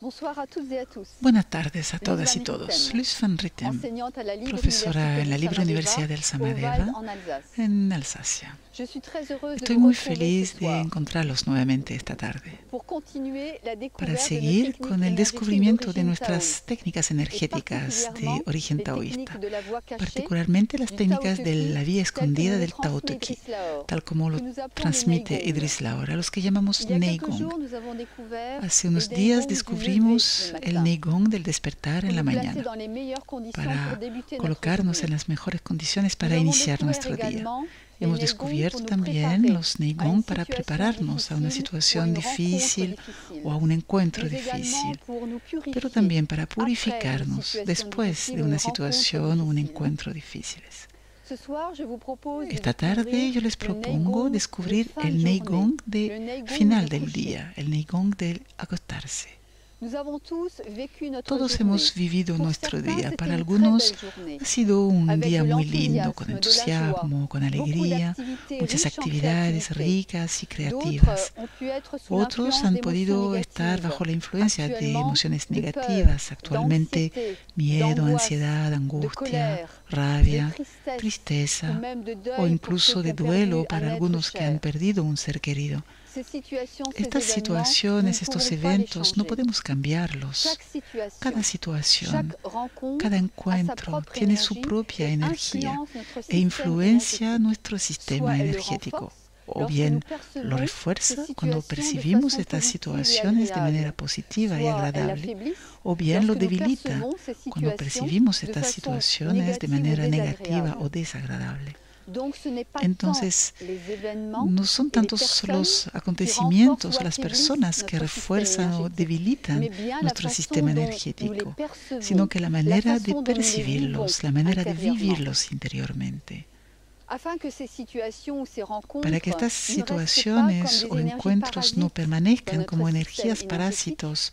Bonsoir à toutes et à tous. Buenas tardes a Luz todas y Van todos. Ritem, Luz Van Ritem, enseignante à la Libre profesora Université en la del Libre Universidad del Samadeva, au Samadeva Val, en Alsace. en Alsacia. Je suis très heureuse de Estoy vous muy retrouver ce feliz de soir encontrarlos nuevamente esta tarde pour continuer la para découverte de nos seguir techniques con el énergétiques descubrimiento de d'origine nuestras taoïste, técnicas et energéticas de particulièrement origen les taoísta, techniques de la voie cachée particularmente las du Tao técnicas Te de la Ching, vía telles que nous escondida le del Tao transmet Te Ching, Idriss Lahore, tal como lo que nous appelons le transmite Neigong. Idriss Lahore, a los que llamamos Il y a quelques Neigong. jours, nous avons découvert Hace le unos días Neigong du lever descubrimos le el matin Neigong del despertar pour en la nous placer mañana, dans les meilleures conditions pour para débuter notre colocarnos en journée. las mejores condiciones Nous para avons iniciar découvert nuestro día. également les Hemos Neigong descubierto pour nous también préparer los à une Neigong para situation prepararnos a una difficile ou à situación une rencontre difícil difficile, o a un encuentro mais également difícil, pour nous pero purifier también para après une purificarnos situation después difficile de ou une una rencontre situación o un difficile. encuentro difíciles. Ce soir, je vous propose de Esta tarde découvrir yo les le propongo Neigong de descubrir fin el de Neigong journée, le de Neigong final du del coucher. día, el Neigong del acostarse. Nous avons tous vécu notre Todos journée. hemos vivido Pour nuestro certains, día. c'était Para une algunos très belle journée, ha sido un avec día de muy lindo, con l'enthousiasme, de la joie, entusiasmo, con beaucoup alegría, d'activités muchas riches en actividades créativité. ricas y D'autres creativas. ont pu être sous Otros l'influence han d'émotions podido estar négatives, bajo la influencia de actuellement emociones de peur, negativas, actualmente d'anxiété, miedo, d'angoisse, ansiedad, de angustia, colère, de rabia, tristesse ou tristeza même de o deuil pour ceux incluso qui de ont perdu duelo un para être algunos que han cher. perdido un ser querido. Ces situations, ces Estas événements, nous ne situaciones, estos pouvons pas les eventos, no changer. podemos cambiarlos. Chaque situation, Cada situación, chaque rencontre cada a sa encuentro propre tiene su énergie propia et energía influence notre e système influencia énergétique. nuestro sistema Soit elle le energético. renforce O lorsque bien nous lo percevons ces refuerza cuando situations de percibimos façon estas positive et situaciones de manera agréable, positiva y soit elles agradable, l'affaiblissent o bien lo lorsque nous debilita percevons ces cuando situations percibimos de estas façon situaciones de négative ou manera negativa désagréable. o desagradable. Donc ce n'est pas tant Entonces, les événements no son et les tantos personnes los qui renforcent acontecimientos ou o las affaiblissent personas que notre système refuerzan o énergétique, debilitan mais bien la nuestro façon sistema dont nous les energético, percevons, sino que la la manera de façon dont nous les vivons percibirlos, la manera de intérieurement. vivirlos interiormente. Afin que ces situations ou ces rencontres Para que estas ne restent pas comme situaciones des o énergies encuentros no parasites dans permanezcan notre como système energías énergétique, parásitos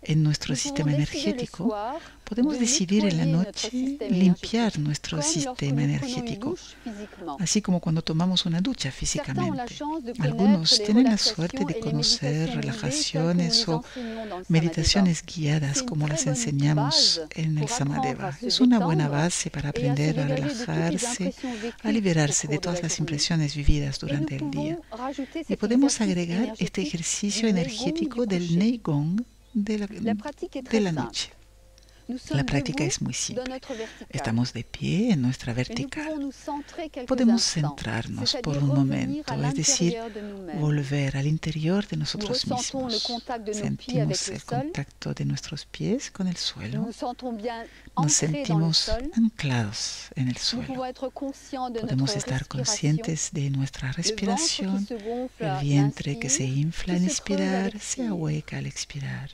en nuestro nous pouvons sistema décider le energético, soir podemos de decidir en la nettoyer notre noche système limpiar énergétique, nuestro comme lorsque sistema nous prenons une energético, douche physiquement. así como cuando tomamos una ducha Certains ont la físicamente. chance de connaître Algunos les tienen la suerte relaxations de et les conocer méditations guidées telles que nous relajaciones les o enseignons dans le Samadeva. meditaciones guiadas C'est une como très las bonne enseñamos base en el pour apprendre à Samadeva. se Es una buena détendre base para et à se aprender a dégager de toutes les relajarse, impressions a vécues au liberarse de cours de todas la las journée. impresiones vividas Et nous durante el día. pouvons rajouter Y cet podemos exercice agregar este énergétique ejercicio du Neigong energético du del coucher. Neigong de La pratique est de très la simple. noche. Nous La sommes práctica debout es muy dans simple. notre verticale. Estamos de pie en nuestra Mais nous vertical. pouvons nous centrer quelques Podemos instants, centrarnos por c'est-à-dire un revenir momento, à es decir, l'intérieur de nous-mêmes. volver al interior de Nous nosotros ressentons le mismos. contact de nos pieds avec Sentimos le el sol. contacto de nuestros pies con el Nous suelo. nous sentons bien Nos ancrés dans le sentimos sol. anclados en el Nous suelo. pouvons être conscients de Podemos notre estar respiration, conscientes de nuestra le ventre qui respiración, se gonfle el à vientre que se l'inspire, infla qui al se creuse à inspirar, se l'expire. ahueca al expirar.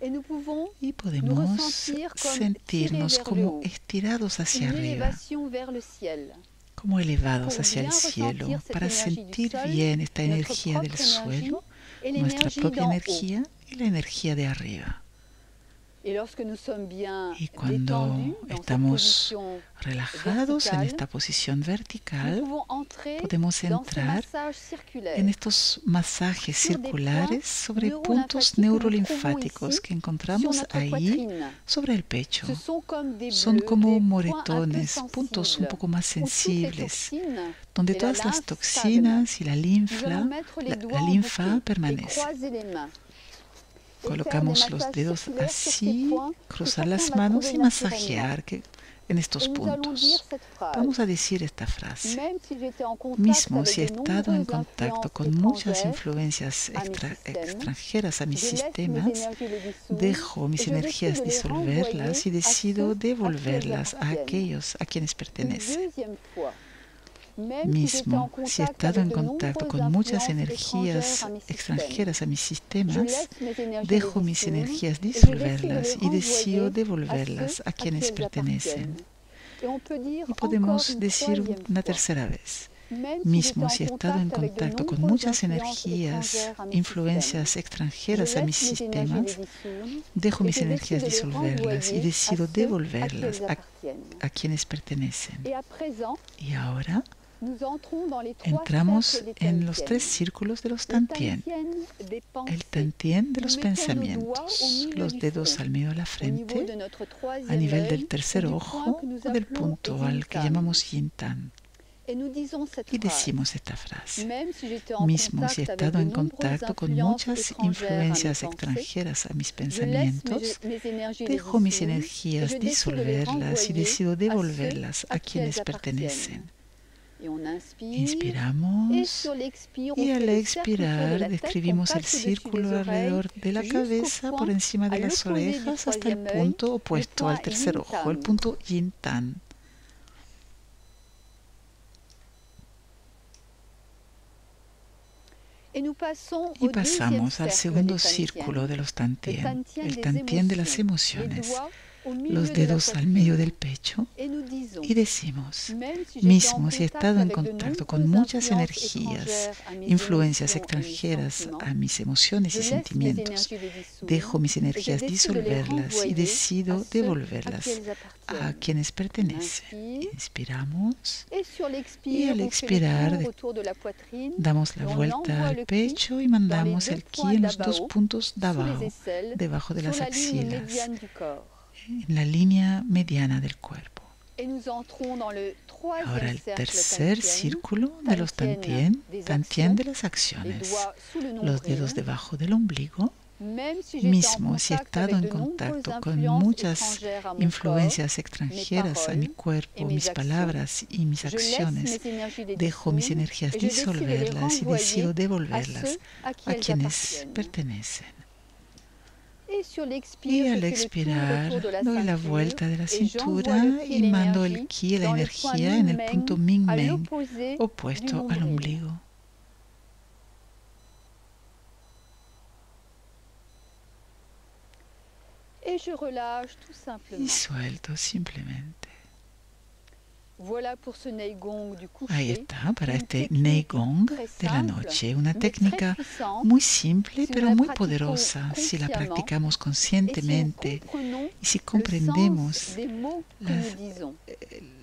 Et nous pouvons Y nous podemos ressentir comme tirés sentirnos vers le como haut, estirados hacia une arriba, élévation vers le ciel. como elevados Pour hacia bien el cielo, ressentir cette para énergie du sentir sol, bien esta notre energía del propre énergie suelo, et nuestra l'énergie propia d'en haut. energía y la energía de arriba. Et lorsque nous sommes bien Y cuando détendus dans cette estamos position relajados en verticale, esta posición nous vertical, pouvons entrer podemos dans ces entrar massages circulaires en estos masajes sur des circulares points sobre puntos neurolinfatiques que nous neurolinfáticos trouvons que sur encontramos notre ahí poitrine. sobre el pecho. Ce sont comme des Son bleus, como des points un peu moretones, puntos un sensibles, poco más où toutes les sensibles, toxines donde et la todas las lymphe stagnent. toxinas y la Nous linfa, allons mettre les la doigts en linfa bouquet et permanece. croiser les mains. Et faire des Colocamos los massages dedos circulaires sur ces así, points que cruzar chacun las va manos trouver y naturellement. masajear en estos Et nous allons dire puntos. cette phrase. Vamos a decir esta frase. Même si j'étais en contact Mismo avec si he de estado en nombreuses contacto influences con muchas étrangères, influencias à mes systèmes, extranjeras a mis je laisse mes sistemas, énergies les dissoudre dejo et mis je décide energías de les disolverlas y renvoyer à decido ceux à qui elles devolverlas a appartiennent. aquellos a quienes Une pertenecen. deuxième fois. Même si j'étais en Mismo, si he contact estado avec en de contacto nombreuses con muchas influences energías étrangères à mes systèmes, extranjeras a mis je sistemas, laisse mes énergies dejo les mis dissoudre energías et je décide de disolverlas les y decido renvoyer à devolverlas ceux a à qui quienes elles pertenecen. appartiennent. Et on peut dire Y encore podemos une decir troisième una fois. tercera vez. Même si Mismo j'étais si he en estado en contact avec de contacto con nombreuses muchas influences energías, étrangères à mes systèmes, influencias je extranjeras a mis laisse mes énergies sistemas, les dissoudre dejo et mis je décide energías de les disolverlas y renvoyer à decido ceux à qui devolverlas elles appartiennent. a quienes pertenecen. Et à présent, Y ahora Nous entrons dans les trois Entramos cercles des en los Tantien. tres círculos de los Le Tantien. Tantien des pensées. El Tantien de los Nous mettons nos doigts au pensamientos, milieu los du dedos front, al medio de la au niveau frente, de notre a troisième nivel œil, del ou tercer du point ojo que nous o del appelons punto al que Yin-Tan. llamamos Yin-Tan. Et nous disons cette Y phrase. decimos esta frase. Même si j'étais en Mismo si he contact avec estado de en nombreuses contacto con influences muchas étrangères à mes influencias pensées, extranjeras a mis je laisse pensamientos, mes énergies les dejo mis dissoudre et energías je décide de les disolverlas y renvoyer decido à ceux devolverlas à a qui elles quienes pertenecen. appartiennent. Et on inspire, et Inspiramos sur l'expire, y on al fait le cercle autour de expirar la tête, on describimos el passe au-dessus des círculo oreilles alrededor de la jusqu'au cabeza por point encima de à las l'opposé du orejas hasta el troisième œil, punto le opuesto point al tercer ojo, el Yin-Tan. punto Yin-Tan. Et nous passons Y au deuxième pasamos al cercle segundo des Tantien. círculo de los Le Tantien, Tantien el des Tantien de las émotions, les emociones, doigts au milieu los de la dedos al poitrine. medio del pecho, Et nous disons, y decimos, même si j'étais en mismo si he contact estado en avec de contacto con nombreuses muchas influences energías, étrangères à mes influencias émotions et mes extranjeras sentiments, a mis emociones je y laisse mes sentimientos, énergies les dissoudre dejo mis et je energías décide de les disolverlas y renvoyer à decido ceux à devolverlas qui elles a appartiennent. quienes On pertenecen. inspire Inspiramos, et sur y l'expire, al on fait le expirar tour autour de la poitrine damos et la on vuelta envoie al le ki pecho y dans les mandamos deux el ki points en los dos d'Abao, puntos de sous les abajo, aisselles, debajo de sur las la ligne axilas, médiane du corps. en la línea mediana del cuerpo. Et nous entrons dans le Ahora troisième el cercle tercer Tantien, círculo de los Tantien des Tantien de actions, las les acciones, doigts sous le los dedos nombril. debajo del ombligo. Même si j'étais en Mismo si he contact estado avec en de nombreuses contacto con influences muchas étrangères à mon corps, influencias extranjeras a mi paroles cuerpo, et mes mis actions, palabras y mis je laisse acciones, mes énergies les dejo mis dissoudre energías et je décide de les disolverlas y decido renvoyer à devolverlas ceux à qui a elles quienes appartiennent. pertenecen. Et sur Y l'expire, je al fais le tour expirar autour de la doy la ceinture vuelta de la et cintura j'envoie le ki y et mando el l'énergie ki, la dans le point energía, en el punto Ming-Meng, à Ming-Meng, l'opposé du opuesto al nombril. ombligo. Et je relâche tout Y simplement. suelto simplemente. Voilà pour ce Neigong du coucher. Ahí está, para Une este technique Neigong très de la simple, noche, una mais técnica très puissante, muy simple si pero nous la muy pratiquons poderosa si la consciemment practicamos et si nous conscientemente comprenons y si le comprendemos sens des mots que la, nous disons.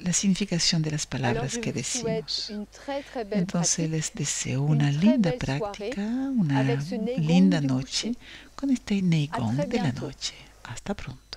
la significación de las Alors palabras je que vous souhaite decimos. une très très belle Entonces pratique les deseo una très linda belle práctica, soirée una avec ce Neigong linda du noche coucher. con este À Neigong très de la bientôt. noche. Hasta pronto.